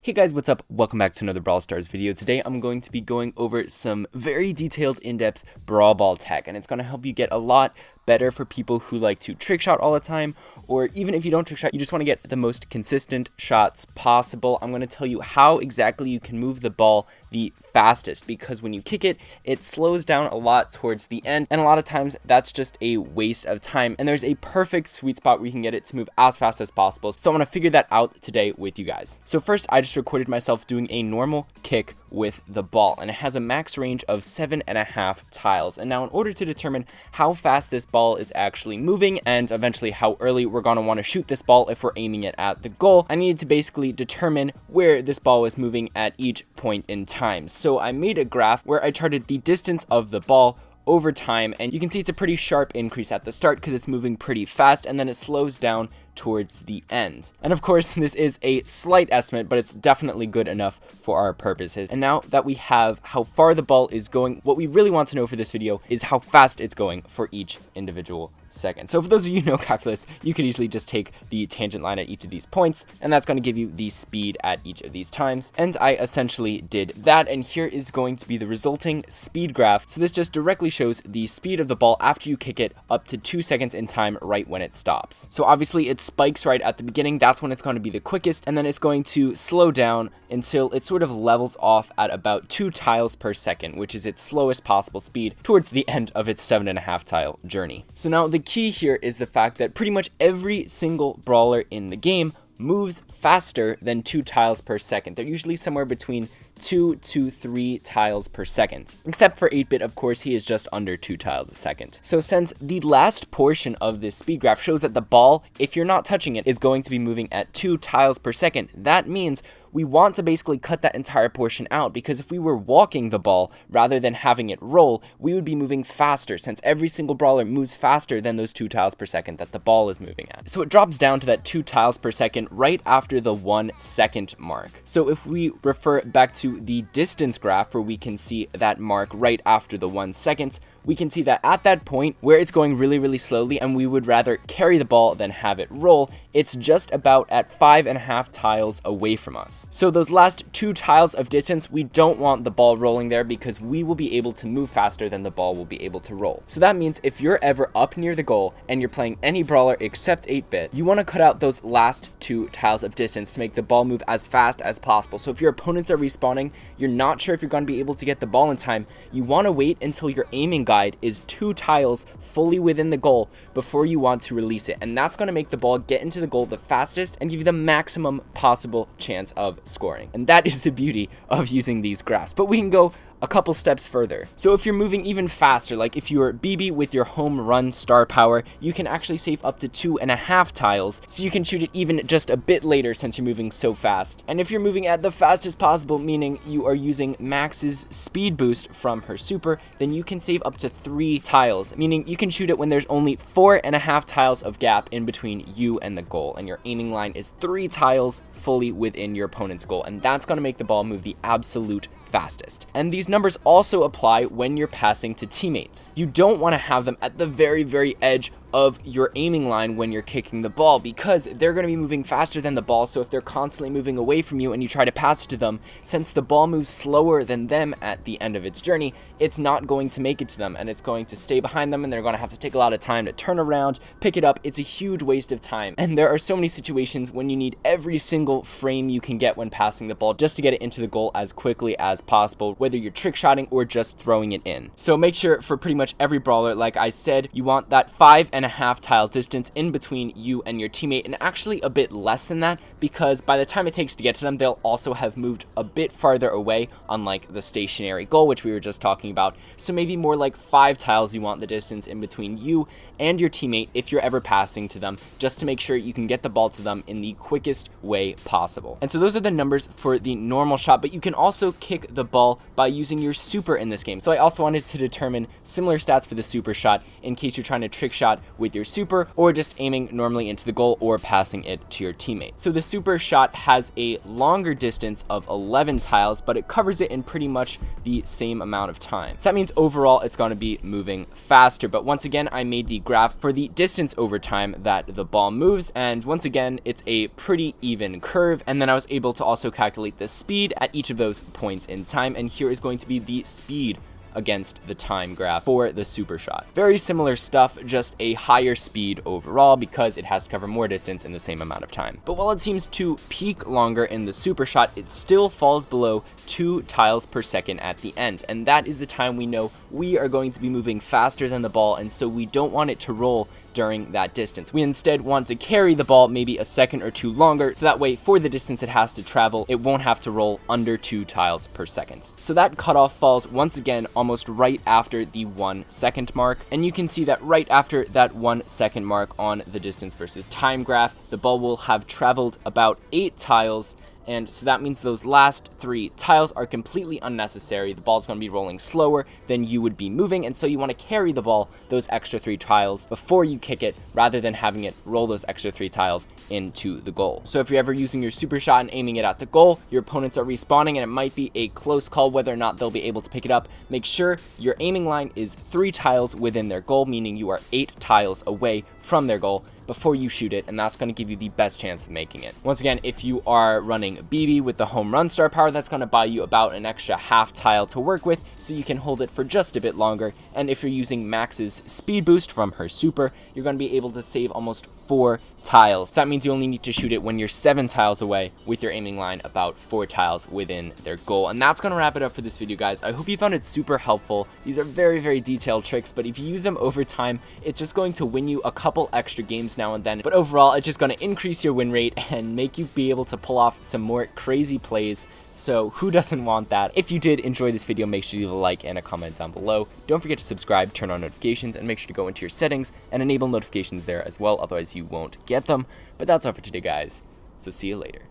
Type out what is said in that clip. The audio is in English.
Hey guys, what's up? Welcome back to another Brawl Stars video. Today I'm going to be going over some very detailed, in-depth Brawl Ball tech, and it's going to help you get a lot better for people who like to trick shot all the time, or even if you don't trick shot, you just want to get the most consistent shots possible. I'm going to tell you how exactly you can move the ball the fastest, because when you kick it, it slows down a lot towards the end, and a lot of times that's just a waste of time, and there's a perfect sweet spot where you can get it to move as fast as possible. So I want to figure that out today with you guys. So first, I just recorded myself doing a normal kick with the ball, and it has a max range of 7.5 tiles. And now in order to determine how fast this ball is actually moving, and eventually how early we're going to want to shoot this ball if we're aiming it at the goal, I needed to basically determine where this ball was moving at each point in time. So I made a graph where I charted the distance of the ball over time, and you can see it's a pretty sharp increase at the start because it's moving pretty fast, and then it slows down towards the end. And of course, this is a slight estimate, but it's definitely good enough for our purposes. And now that we have how far the ball is going, what we really want to know for this video is how fast it's going for each individual second. So for those of you who know calculus, you could easily just take the tangent line at each of these points, and that's going to give you the speed at each of these times. And I essentially did that, and here is going to be the resulting speed graph. So this just directly shows the speed of the ball after you kick it up to 2 seconds in time right when it stops. So obviously it spikes right at the beginning, that's when it's going to be the quickest, and then it's going to slow down until it sort of levels off at about 2 tiles per second, which is its slowest possible speed towards the end of its 7.5 tile journey. So now the key here is the fact that pretty much every single brawler in the game moves faster than 2 tiles per second. They're usually somewhere between 2 to 3 tiles per second. Except for 8-bit, of course, he is just under 2 tiles a second. So since the last portion of this speed graph shows that the ball, if you're not touching it, is going to be moving at 2 tiles per second, that means we want to basically cut that entire portion out, because if we were walking the ball rather than having it roll, we would be moving faster, since every single brawler moves faster than those 2 tiles per second that the ball is moving at. So it drops down to that 2 tiles per second right after the 1 second mark. So if we refer back to the distance graph where we can see that mark right after the 1 second, we can see that at that point where it's going really slowly and we would rather carry the ball than have it roll, it's just about at 5.5 tiles away from us. So those last 2 tiles of distance, we don't want the ball rolling there, because we will be able to move faster than the ball will be able to roll. So that means if you're ever up near the goal and you're playing any brawler except 8-bit, you want to cut out those last 2 tiles of distance to make the ball move as fast as possible. So if your opponents are respawning, you're not sure if you're going to be able to get the ball in time, you want to wait until your aiming guide is 2 tiles fully within the goal before you want to release it, and that's going to make the ball get into the goal the fastest and give you the maximum possible chance of scoring. And that is the beauty of using these graphs. But we can go a couple steps further. So if you're moving even faster, like if you're BB with your home run star power, you can actually save up to 2.5 tiles, so you can shoot it even just a bit later since you're moving so fast. And if you're moving at the fastest possible, meaning you are using Max's speed boost from her super, then you can save up to 3 tiles, meaning you can shoot it when there's only 4.5 tiles of gap in between you and the goal, and your aiming line is 3 tiles fully within your opponent's goal, and that's going to make the ball move the absolute fastest. And these numbers also apply when you're passing to teammates. You don't want to have them at the very edge of your aiming line when you're kicking the ball, because they're going to be moving faster than the ball. So if they're constantly moving away from you and you try to pass it to them, since the ball moves slower than them at the end of its journey, it's not going to make it to them, and it's going to stay behind them, and they're going to have to take a lot of time to turn around, pick it up. It's a huge waste of time, and there are so many situations when you need every single frame you can get when passing the ball just to get it into the goal as quickly as possible, whether you're trick shotting or just throwing it in. So make sure for pretty much every brawler, like I said, you want that 5.5 tile distance in between you and your teammate, and actually a bit less than that, because by the time it takes to get to them, they'll also have moved a bit farther away, unlike the stationary goal, which we were just talking about. So maybe more like 5 tiles you want the distance in between you and your teammate if you're ever passing to them, just to make sure you can get the ball to them in the quickest way possible. And so those are the numbers for the normal shot, but you can also kick the ball by using your super in this game. So I also wanted to determine similar stats for the super shot in case you're trying to trick shot with your super, or just aiming normally into the goal or passing it to your teammate. So the super shot has a longer distance of 11 tiles, but it covers it in pretty much the same amount of time. So that means overall it's going to be moving faster. But once again, I made the graph for the distance over time that the ball moves, and once again it's a pretty even curve. And then I was able to also calculate the speed at each of those points in time, and here is going to be the speed against the time graph for the super shot. Very similar stuff, just a higher speed overall because it has to cover more distance in the same amount of time. But while it seems to peak longer in the super shot, it still falls below 2 tiles per second at the end, and that is the time we know we are going to be moving faster than the ball, and so we don't want it to roll during that distance. We instead want to carry the ball maybe a second or two longer, so that way for the distance it has to travel, it won't have to roll under 2 tiles per second. So that cutoff falls once again almost right after the 1 second mark, and you can see that right after that 1 second mark on the distance versus time graph, the ball will have traveled about 8 tiles. And so that means those last 3 tiles are completely unnecessary. The ball's going to be rolling slower than you would be moving, and so you want to carry the ball those extra 3 tiles before you kick it, rather than having it roll those extra 3 tiles into the goal. So if you're ever using your super shot and aiming it at the goal, your opponents are respawning and it might be a close call whether or not they'll be able to pick it up, make sure your aiming line is 3 tiles within their goal, meaning you are 8 tiles away from their goal before you shoot it, and that's going to give you the best chance of making it. Once again, if you are running BB with the home run star power, that's going to buy you about an extra half tile to work with, so you can hold it for just a bit longer. And if you're using Max's speed boost from her super, you're going to be able to save almost 4 tiles. So that means you only need to shoot it when you're 7 tiles away with your aiming line about 4 tiles within their goal. And that's going to wrap it up for this video, guys. I hope you found it super helpful. These are very, very detailed tricks, but if you use them over time, it's just going to win you a couple extra games now and then. But overall, it's just going to increase your win rate and make you be able to pull off some more crazy plays. So who doesn't want that? If you did enjoy this video, make sure you leave a like and a comment down below. Don't forget to subscribe, turn on notifications, and make sure to go into your settings and enable notifications there as well. Otherwise, you won't get them. But that's all for today, guys. So see you later.